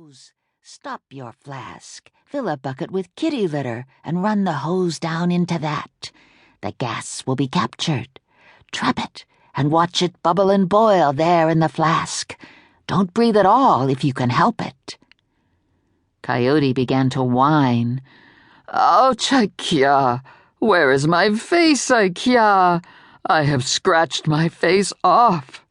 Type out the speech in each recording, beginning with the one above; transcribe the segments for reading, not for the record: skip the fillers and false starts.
hose. Stop your flask, fill a bucket with kitty litter, and run the hose down into that. The gas will be captured. Trap it, and watch it bubble and boil there in the flask. Don't breathe at all if you can help it. Coyote began to whine. Ouch, Ikea! Where is my face, Ikea? I have scratched my face off.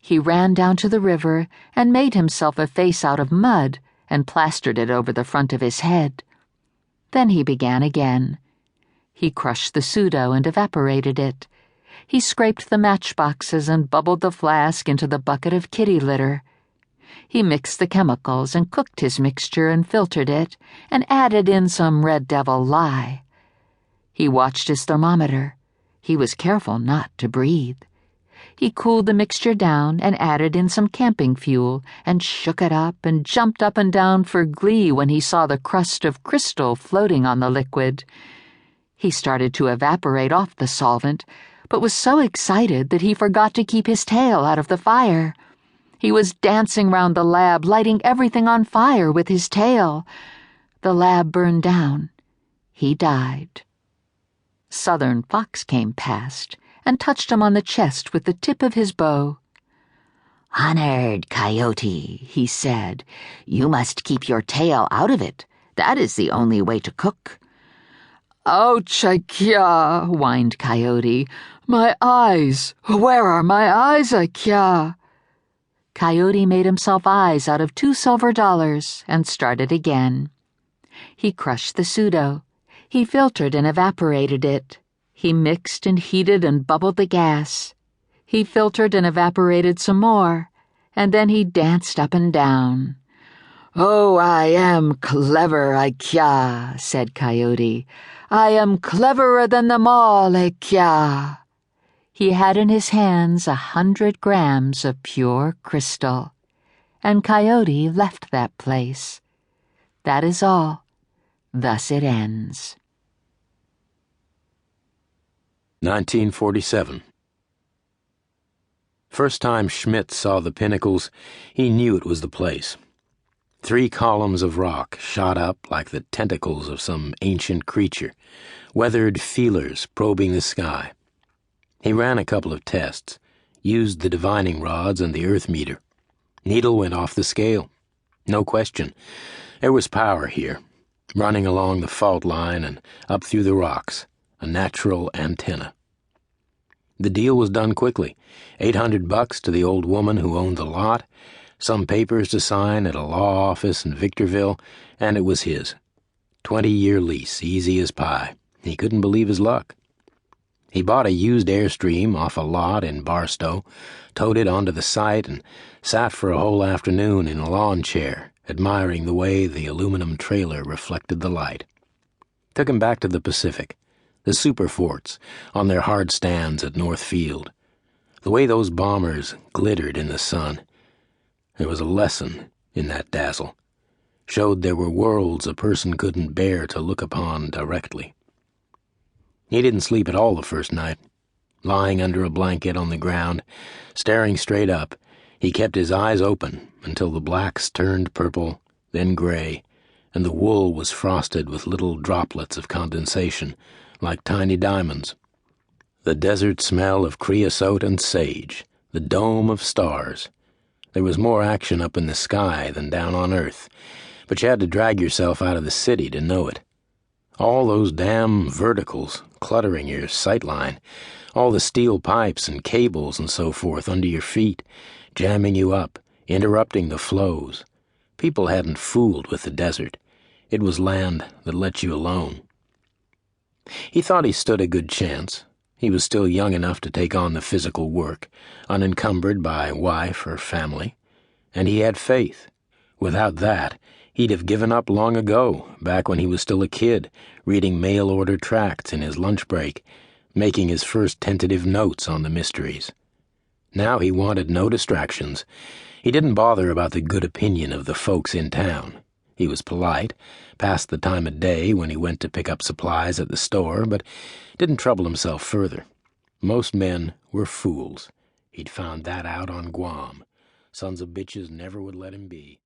He ran down to the river and made himself a face out of mud and plastered it over the front of his head. Then he began again. He crushed the pseudo and evaporated it. He scraped the matchboxes and bubbled the flask into the bucket of kitty litter. He mixed the chemicals and cooked his mixture and filtered it and added in some red devil lye. He watched his thermometer. He was careful not to breathe. He cooled the mixture down and added in some camping fuel and shook it up and jumped up and down for glee when he saw the crust of crystal floating on the liquid. He started to evaporate off the solvent, but was so excited that he forgot to keep his tail out of the fire. He was dancing round the lab, lighting everything on fire with his tail. The lab burned down. He died. Southern Fox came past and touched him on the chest with the tip of his bow. "Honored Coyote," he said, "you must keep your tail out of it. That is the only way to cook." Ouch, Ikea! Whined Coyote. My eyes! Where are my eyes, Ikea? Coyote made himself eyes out of $2 and started again. He crushed the pseudo. He filtered and evaporated it. He mixed and heated and bubbled the gas. He filtered and evaporated some more, and then he danced up and down. Oh, I am clever, Ikea, said Coyote. I am cleverer than them all, Ikea. He had in his hands 100 grams of pure crystal, and Coyote left that place. That is all. Thus it ends. 1947. First time Schmidt saw the pinnacles, he knew it was the place. 3 columns of rock shot up like the tentacles of some ancient creature, weathered feelers probing the sky. He ran a couple of tests, used the divining rods and the earth meter. Needle went off the scale. No question. There was power here, running along the fault line and up through the rocks, a natural antenna. The deal was done quickly. $800 to the old woman who owned the lot, some papers to sign at a law office in Victorville, and it was his. 20-year lease, easy as pie. He couldn't believe his luck. He bought a used Airstream off a lot in Barstow, towed it onto the site, and sat for a whole afternoon in a lawn chair, admiring the way the aluminum trailer reflected the light. Took him back to the Pacific, the super forts on their hard stands at North Field. The way those bombers glittered in the sun. There was a lesson in that dazzle. Showed there were worlds a person couldn't bear to look upon directly. He didn't sleep at all the first night. Lying under a blanket on the ground, staring straight up, he kept his eyes open until the blacks turned purple, then gray, and the wool was frosted with little droplets of condensation, like tiny diamonds. The desert smell of creosote and sage, the dome of stars. There was more action up in the sky than down on Earth, but you had to drag yourself out of the city to know it. All those damn verticals cluttering your sightline, all the steel pipes and cables and so forth under your feet, jamming you up, interrupting the flows. People hadn't fooled with the desert. It was land that let you alone. He thought he stood a good chance. He was still young enough to take on the physical work, unencumbered by wife or family. And he had faith. Without that, he'd have given up long ago, back when he was still a kid, reading mail-order tracts in his lunch break, making his first tentative notes on the mysteries. Now he wanted no distractions. He didn't bother about the good opinion of the folks in town. He was polite, past the time of day when he went to pick up supplies at the store, but didn't trouble himself further. Most men were fools. He'd found that out on Guam. Sons of bitches never would let him be.